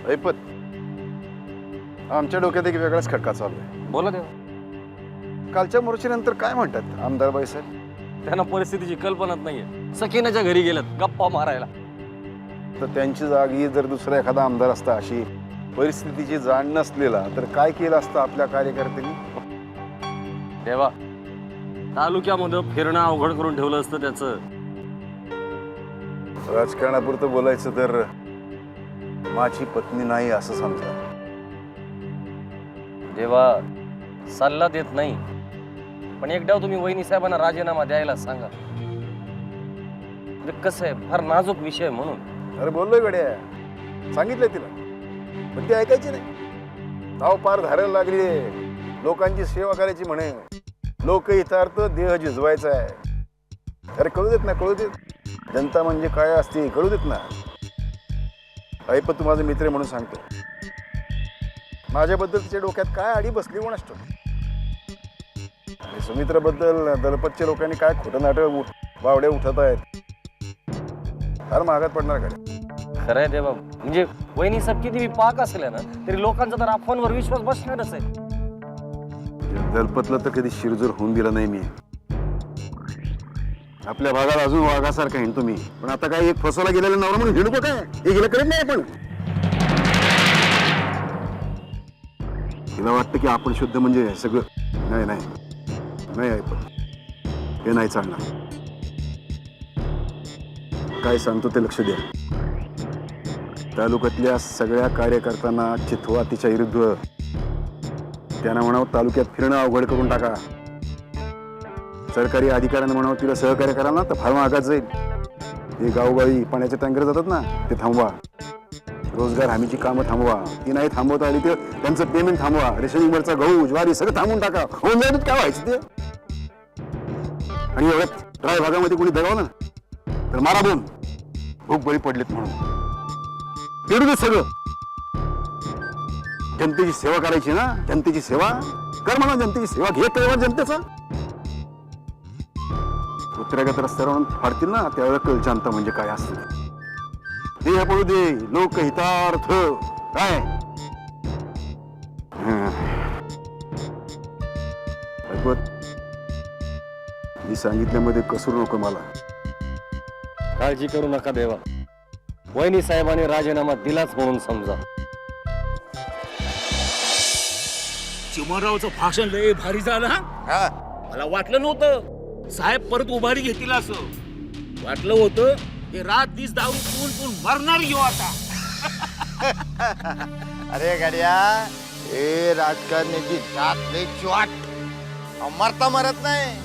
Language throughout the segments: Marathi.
ऐपत आमच्या डोक्यात एक वेगळाच खटका चालू आहे. बोला देवा. कालच्या मोर्चेनंतर काय म्हणतात आमदार बाईसाहेब? त्यांना परिस्थितीची कल्पनाच नाहीये. सकीनाच्या घरी गेलेत गप्पा मारायला. तर त्यांची जागी जर दुसरा एखादा आमदार असता, अशी परिस्थितीची जाण नसलेला, तर काय केलं असतं आपल्या कार्यकर्त्यांनी? देवा, तालुक्यामध्ये फिरणं अवघड करून ठेवलं असतं त्याचं. राजकारणापुरतं बोलायचं तर माझी पत्नी नाही असं समजा. देवा, सल्ला देत नाही, पण एकदा तुम्ही वहिनी साहेबांना राजीनामा द्यायला सांगा. कसं आहे, फार नाजूक विषय म्हणून. अरे बोललोय गड्या, सांगितलंय तिला, पण ती ऐकायची नाही. धाव पार धारायला लागली, लोकांची सेवा करायची म्हणे, लोकहितार्थ देह झिजवायचा आहे. अरे कळू देत ना, कळू देत. जनता म्हणजे काय असते कळू देत ना. ऐपत तू माझा मित्र आहे म्हणून सांगतो, माझ्याबद्दल तिच्या डोक्यात काय आडी बसली कोण असतो. सुमित्राबद्दल दलपतच्या लोकांनी काय खोटं नाटक वावड्या उठत आहेत, फार महागात पडणार काय. खरंय देवा, म्हणजे वहिनी साहेब किती बी पाक असल्या ना तरी लोकांचा तर अफवांवर विश्वास बसणारच आहे. दलपतला तर कधी शिरजोर होऊन दिला नाही मी. आपल्या भागात अजून वाघासारखा हिंडतो मी, पण आता काय एक फसवला गेलेला नवरा म्हणून हिंडतो काय? हे गेलं करीत नाही. आपण तिला वाटतं की आपण शुद्ध म्हणजे सगळं. नाही नाही नाही ऐकत, हे नाही चालणार. काय सांगतो ते लक्ष द्या. तालुक्यातल्या सगळ्या कार्यकर्त्यांना चिथवा तिच्या विरुद्ध. त्यांना म्हणावं तालुक्यात फिरणं अवघड करून टाका. सरकारी अधिकाऱ्यांना म्हणावं तिला सहकार्य कराल ना तर फार महागात जाईल. हे गावोगावी पाण्याचे टँकर जातात ना, ते थांबवा. रोजगार हमीची कामं थांबवा. ती नाही थांबवता आली तर त्यांचं पेमेंट थांबवा. रेशनिंगवरचा गहू ज्वारी सगळं थांबवून टाका. होऊन जाईल काय व्हायचं ते. आणि एवढ्यात ड्राय भागामध्ये कोणी दगावलं तर मारा बोन. खूप बळी पडलेत म्हणून पेरू दे सगळं. जनतेची सेवा करायची ना, जनतेची सेवा कर म्हणा. जनतेची सेवा घे तेव्हा जनतेचा. उत्तरागत रस्त्यावर फाडतील ना, त्यावेळेला कळ जनता म्हणजे काय असतं. हे पडू दे लोकहितार्थ काय. मी सांगितल्यामध्ये कसूर नको मला. काळजी करू नका देवा, वहिनी साहेबांनी राजीनामा दिलाच म्हणून समजा. चिमणरावचं भाषण लय भारी झालं. हा, मला वाटलं नव्हतं साहेब परत उभारी घेतील असं. वाटलं होतं हे रात दिस दारू पिऊन पिऊन मरणार घेऊ आता. अरे गाड्या, हे राजकारण्याची जात लय चॉट. मरता मरत नाही.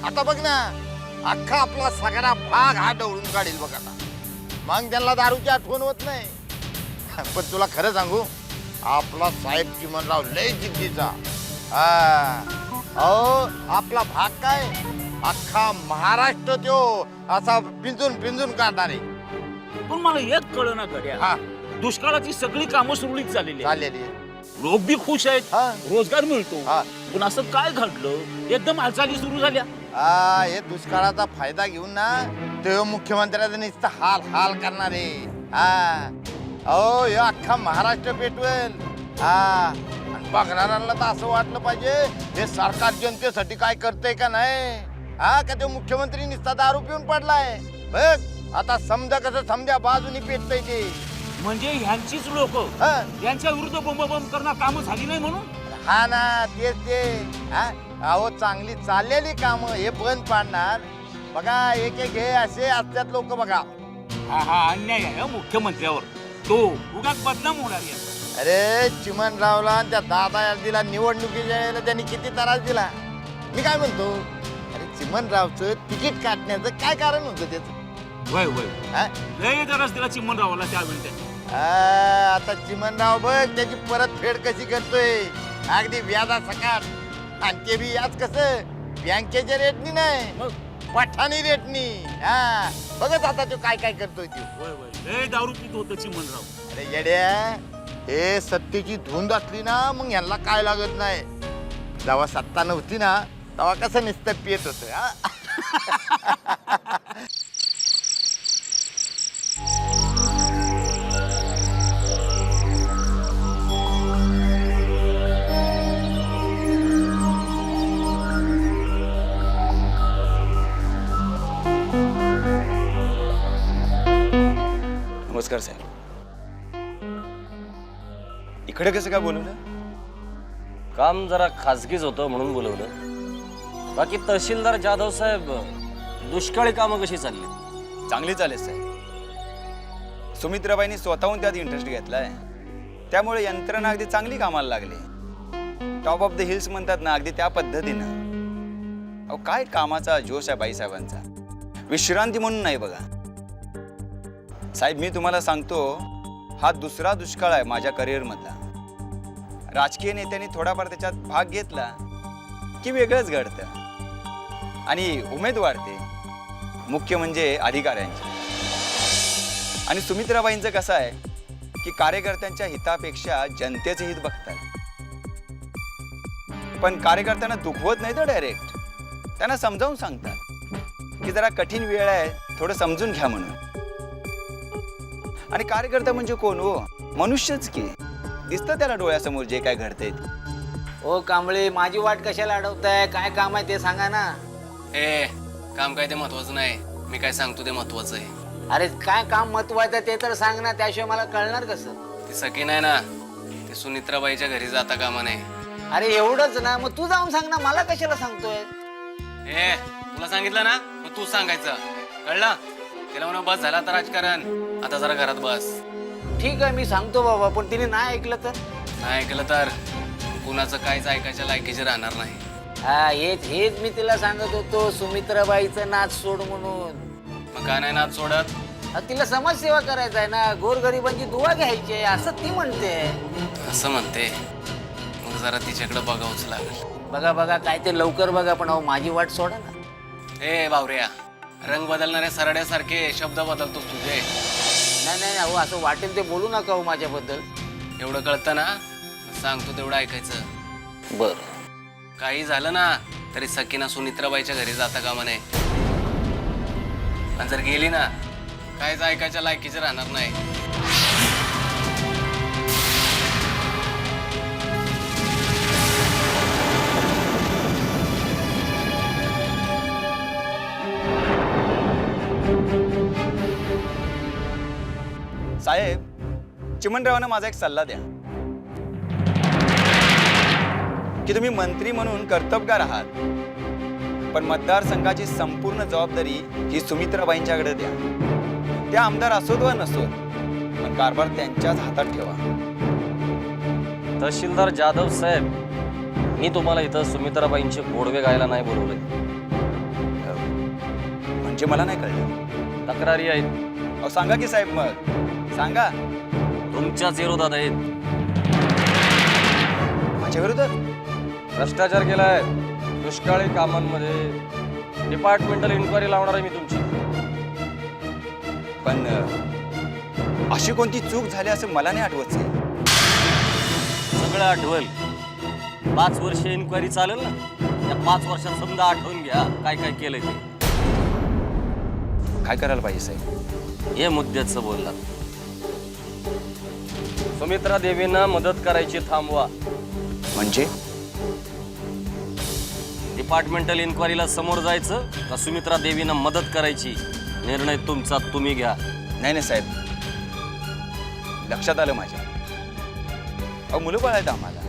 आता बघ ना, अख्खा आपला सगळा भाग हा डवळून काढेल बघ आता. मग त्यांना दारूची आठवण होत नाही. पण तुला खरं सांगू, आपला साहेब चिमणराव लय जिद्दीचा. अहो आपला भाग काय अख्खा महाराष्ट्र तो असा पिंजून पिंजून काढणार आहे. पण मला एक कळ ना गड्या, दुष्काळाची सगळी कामं सुरळीत चाललेली चाललेली. लोक बी खुश आहेत, हा. रोजगार मिळतो. हा. पण असं काय घडलं एकदम हालचाली सुरू झाल्या. हे दुष्काळाचा फायदा घेऊन ना ते मुख्यमंत्र्याचा नुसतं हाल हाल करणार आहे. अहो हे अख्खा महाराष्ट्र पेटवेल. आणि बघणाऱ्यांना तर असं वाटलं पाहिजे हे सरकार जनतेसाठी काय करतंय का नाही. का ते मुख्यमंत्री नुसता दारू पिऊन पडलाय. बघ आता समजा कसं समजा बाजूनी पेटतंय ते. म्हणजे ह्यांचीच लोक यांच्या विरुद्ध बोंबाबोंब करणं कामं झाली नाही म्हणून. हा ना, तेच ते. अहो चांगली चाललेली कामं हे बंद पाडणार. बघा एक एक हे असे असतात लोक. बघा हा अन्याय आहे मुख्यमंत्र्यावर. तो उगाच बदनाम होणार आहे. अरे चिमणरावला आणि त्या दादा यादीला निवडणुकीच्या वेळेला त्यांनी किती त्रास दिला. मी काय म्हणतो, अरे चिमणरावचं तिकीट काढण्याचं काय कारण होतं त्याचं. वय लय त्रास दिला चिमणरावाला त्यावेळी त्यांनी. आता चिमणराव बघ त्याची परतफेड कशी करतोय. अगदी व्याजा सकाळ. आणि ते बी याच कसं बँकेच्या रेटनी नाही, पठाणी रेटनी. बघत आता तो काय काय करतोय तो. लय दारू पित होतं चिमणराव. अरे येड्या, हे सत्तेची धुंद असली ना मग यांना काय लागत नाही. जेव्हा सत्ता नव्हती ना तेव्हा कसं नुसतं पियत होतं. नमस्कार साहेब. इकडे कसं काय बोलवलं? काम जरा खाजगीच होतं म्हणून बोलवलं. बाकी तहसीलदार जाधव साहेब, दुष्काळी कामं कशी चालली? चांगली चालेल साहेब. सुमित्राबाईंनी स्वतःहून त्यात इंटरेस्ट घेतलाय, त्यामुळे यंत्रणा अगदी चांगली कामाला लागली. टॉप ऑफ द हिल्स म्हणतात ना, अगदी त्या पद्धतीनं. अहो काय कामाचा जोश आहे बाईसाहेबांचा, विश्रांती म्हणून नाही बघा. साहेब मी तुम्हाला सांगतो, हा दुसरा दुष्काळ आहे माझ्या करिअरमधला. राजकीय नेत्यांनी थोडाफार त्याच्यात भाग घेतला की वेगळंच घडतं आणि उमेद वाढते, मुख्य म्हणजे अधिकाऱ्यांची. आणि सुमित्राबाईंचं कसं आहे की कार्यकर्त्यांच्या हितापेक्षा जनतेचे हित बघतात. पण कार्यकर्त्यांना दुखवत नाही तर डायरेक्ट त्यांना समजावून सांगतात की जरा कठीण वेळ आहे, थोडं समजून घ्या म्हणून. आणि कार्यकर्ता म्हणजे कोण हो? मनुष्यच की. दिसतं त्याला डोळ्यासमोर जे काय घडतंय. ओ कांबळे, माझी वाट कशाला अडवताय? काय काम आहे ते सांगा ना. काम काय ते महत्वाचं नाही, मी काय सांगतो ते महत्वाचं आहे. अरे काय काम महत्वाचं ते तर सांग ना, त्याशिवाय मला कळणार कसं? ती सखी नाही ना, ते सुनित्राबाईच्या घरी जाता कामा नाही. अरे एवढंच ना, मग तू जाऊन सांग ना, मला कशाला सांगतोय? तुला सांगितलं ना, मग तू सांगायचं, कळलं? तिला म्हणून बस झाला तर राजकारण, आता जरा घरात बस. ठीक आहे, मी सांगतो बाबा, पण तिने नाही ऐकलं तर? नाही ऐकलं तर कुणाचं काहीच ऐकायच्या लायकीचे राहणार नाही. हा, हेच मी तिला सांगत होतो, सुमित्राबाईचं नाच सोड म्हणून. मग का नाही नाच सोडत? तिला समाजसेवा करायचं आहे ना, गोरगरिबांची दुवा घ्यायची आहे, असं ती म्हणते. असं म्हणते, मग जरा तिच्याकडे बघावंच लागेल. बघा बघा, काय ते लवकर बघा, पण अहो माझी वाट सोडा ना. बावऱ्या, रंग बदलणाऱ्या सरड्यासारखे शब्द बदलतोस तुझे. नाही नाही अहो, असं वाटेल ते बोलू नका हो माझ्याबद्दल. एवढं कळतं ना, सांगतो तेवढं ऐकायचं. बर. काही झालं ना तरी सकीना सुनित्राबाईच्या घरी जाता कामा नये. आणि जर गेली ना, काहीच ऐकायच्या लायकीचे राहणार नाही. साहेब, चिमणरावांना माझा एक सल्ला द्या की तुम्ही मंत्री म्हणून कर्तबगार आहात, पण मतदारसंघाची संपूर्ण जबाबदारी ही सुमित्राबाईंच्याकडे द्या. त्या आमदार असोत वा नसोत, पण कारभार त्यांच्याच हातात ठेवा. तहसीलदार जाधव साहेब, मी तुम्हाला इथं सुमित्राबाईंचे गोडवे गायला नाही बोलवले. म्हणजे मला नाही कळलं. तक्रारी आहेत. अहो सांगा की साहेब, मग सांगा. तुमच्याच विरोधात आहेत. माझ्या विरोधात? भ्रष्टाचार केलाय, दुष्काळी कामांमध्ये डिपार्टमेंटल इन्क्वायरी लावणार आहे मी तुमची. पण अशी कोणती चूक झाली असं मला नाही आठवत साहेब. सगळं आठवल. 5 वर्ष इन्क्वायरी चालेल ना, त्या 5 वर्षात समजा आठवून घ्या काय काय केलंय ते. काय करायला पाहिजे साहेब? हे मुद्द्याचं बोलला. सुमित्रा देवींना मदत करायची थांबवा. म्हणजे डिपार्टमेंटल इन्क्वायरीला समोर जायचं का सुमित्रा देवींना मदत करायची, निर्णय तुमचा, तुम्ही घ्या. नाही नाही साहेब, लक्षात आलं माझ्या. अहो मुलं बाळ आहेत आम्हाला.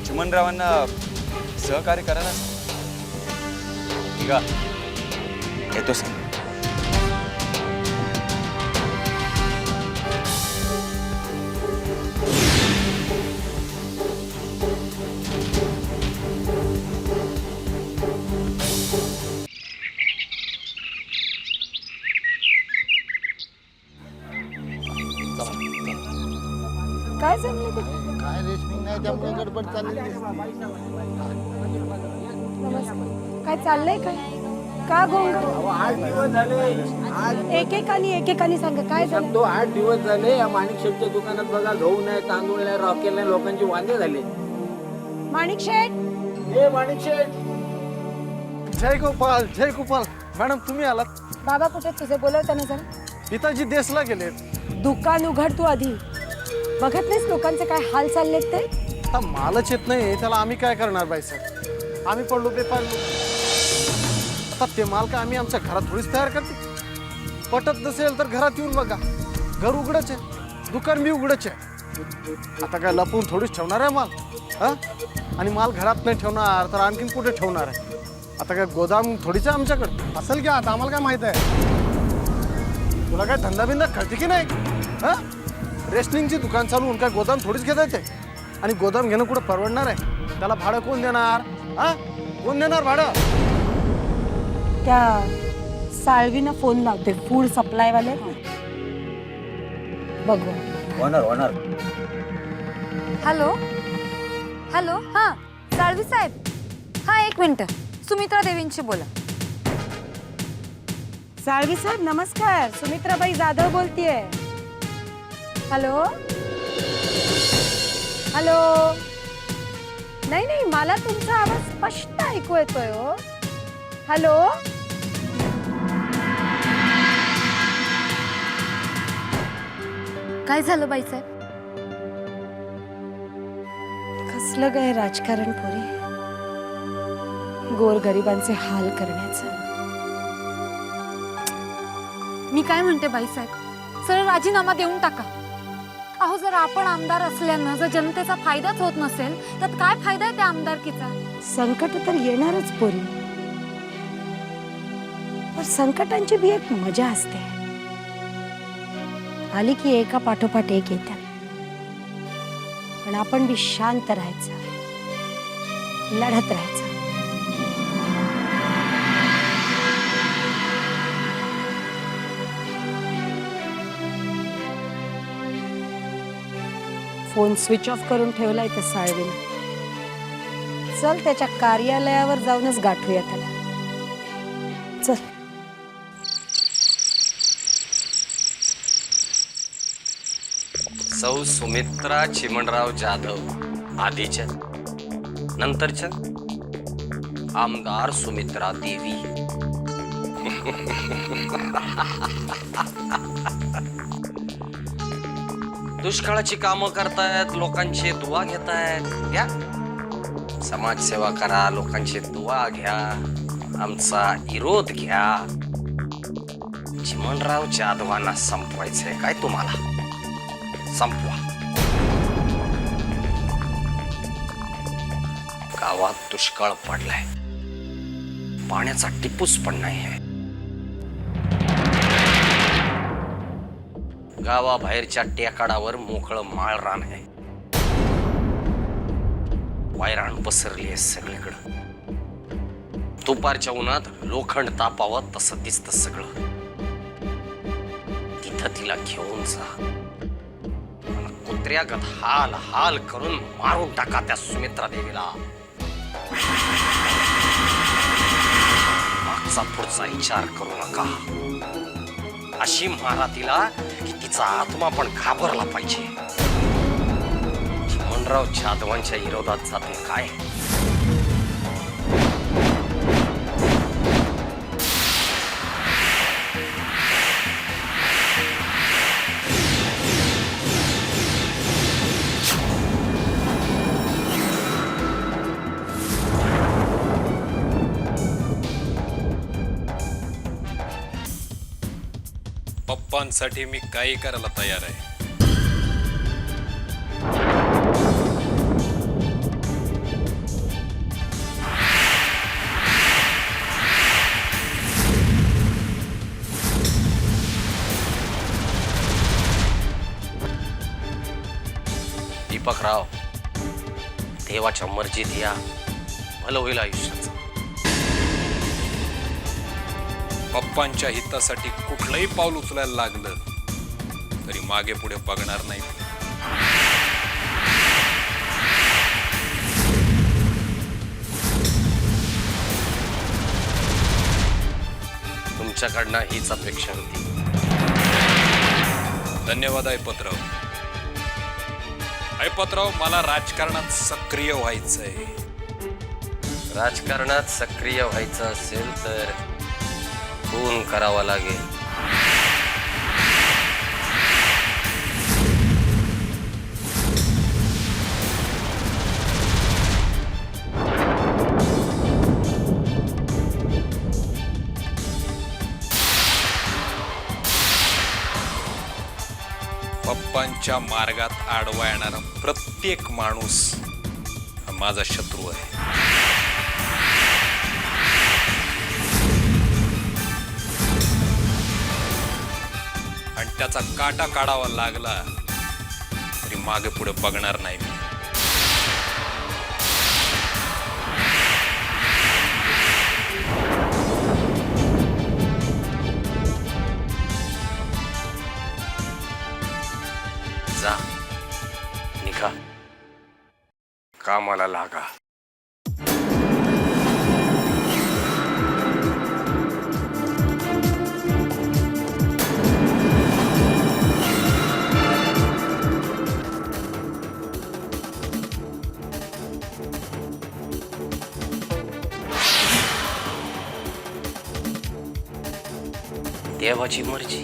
चिमणरावांना सहकार्य करायला ठीक आहे. येतो साहेब. काय जमलं ते? काय रेशमिंग नाही, त्यामुळे गडबड चाललेली नमस्कार. काय चाललंय काय? का गोंगाट? एकेकानी सांगा काय झालं? तो 8 दिवस झाले या माणिक शेठच्या दुकानात बघा, गहू नाही, तांदूळ नाही, रॉकेल नाही, लोकांची वांदे झाले. माणिक शेठ, हे माणिक शेठ. जय गोपाल, जय गोपाल. मॅडम तुम्ही आलात? बाबा कुठे तुझे बोलवताना जरा पिताजी देशला गेलेत. दुकान उघड तू आधी. बघत नाहीस लोकांचे काय हाल चाललेत ते? आता मालच येत नाही, त्याला आम्ही काय करणार बाईसाहेब? आम्ही पडलो बेपाडलो. आता ते माल का आम्ही आमच्या घरात थोडीच तयार करते. पटत नसेल तर घरात येऊन बघा. घर उघडच आहे, दुकान बी उघडच आहे. आता काय लपवून थोडीच ठेवणार आहे माल, हा? आणि माल घरात नाही ठेवणार तर आणखीन कुठे ठेवणार आहे? आता काय गोदाम थोडीच आहे आमच्याकडे? असेल की आता आम्हाला काय माहित आहे? तुला काय धंदा बिंदा कळते की नाही? हा? रेशनिंगची दुकान चालवून काय गोदाम थोडीच घेता येते? आणि गोदाम घेणं कुठं परवडणार आहे? त्याला भाडं कोण देणार? हा? कोण देणार भाडं? त्या साळवीनं फोन लावते, फूड सप्लाय वाले. बघू. हॅलो हॅलो हां साळवी साहेब, हां 1 मिनिट, सुमित्रा देवींशी बोला. साळवी साहेब नमस्कार, सुमित्राबाई जाधव बोलतीये. Hello hello. नाही नाही, मला तुमचा आवाज स्पष्ट ऐकू येतोय हो. हॅलो. काय झालं बाईसाहेब? कसलं काय राजकारण पोरी, गोरगरिबांचे हाल करण्याचं. मी काय म्हणते बाईसाहेब, सरळ राजीनामा देऊन टाका. अहो जर आपण आमदार असल्यानं जर जनतेचा फायदाच होत नसेल तर काय फायदा आहे त्या आमदारकीचा? संकट तर येणारच पोरी, पण संकटांची भी एक मजा असते. आली की एका पाठोपाठ एक येतात. पण आपण बी शांत राहायचं, लढत राहायचं. फोन स्विच ऑफ करून ठेवलाय त्या साळवीने. चल त्याच्या कार्यालयावर जाऊनच गाठूया त्याला. चल. सौ सुमित्रा चिमणराव जाधव आधीच्या, नंतरच्या आमदार सुमित्रा देवी. दुष्काळाची कामं करतायत, लोकांची दुआ घेतायत. घ्या, समाजसेवा करा, लोकांची दुआ घ्या, आमचा विरोध घ्या. चिमणराव जाधवांना संपवायचंय काय तुम्हाला? संपवा. गावात दुष्काळ पडलाय, पाण्याचा टिपूस पण नाही आहे. गावाबाहेरच्या टेकाडावर मोकळं माळ रान आहे. वायराण पसरली आहे सगळीकडं. दुपारच्या उन्हात लोखंड तापावं तसं दिसतं सगळं. तिथं तिला घेऊन जा, कुत्र्यागत हाल हाल करून मारून टाका त्या सुमित्रा देवीला. मागचा पुढचा विचार करू नका. अशी मारा तिला की तिचा आत्मा पण घाबरला पाहिजे. चिमणराव जाधवांच्या विरोधात जाते काय? पप्पांसाठी मी काही करायला तयार आहे. दीपकराव, देवाच्या मर्जीत या, भलं होईल आयुष्याचं. पप्पांच्या हितासाठी कुठलंही पाऊल उचलायला लागलं तरी मागे पुढे बघणार नाही. तुमच्याकडनं हीच अपेक्षा होती. धन्यवाद ऐपतराव. ऐपतराव, मला राजकारणात सक्रिय व्हायचंय. राजकारणात सक्रिय व्हायचं असेल तर खून करावा लागेल. पप्पांच्या मार्गात आडवा येणारा प्रत्येक माणूस हा माझा शत्रू आहे. आणि त्याचा काटा काढावा लागला तरी मागे पुढे बघणार नाही मी. जा निघा, कामाला लागा. देवाची मर्जी.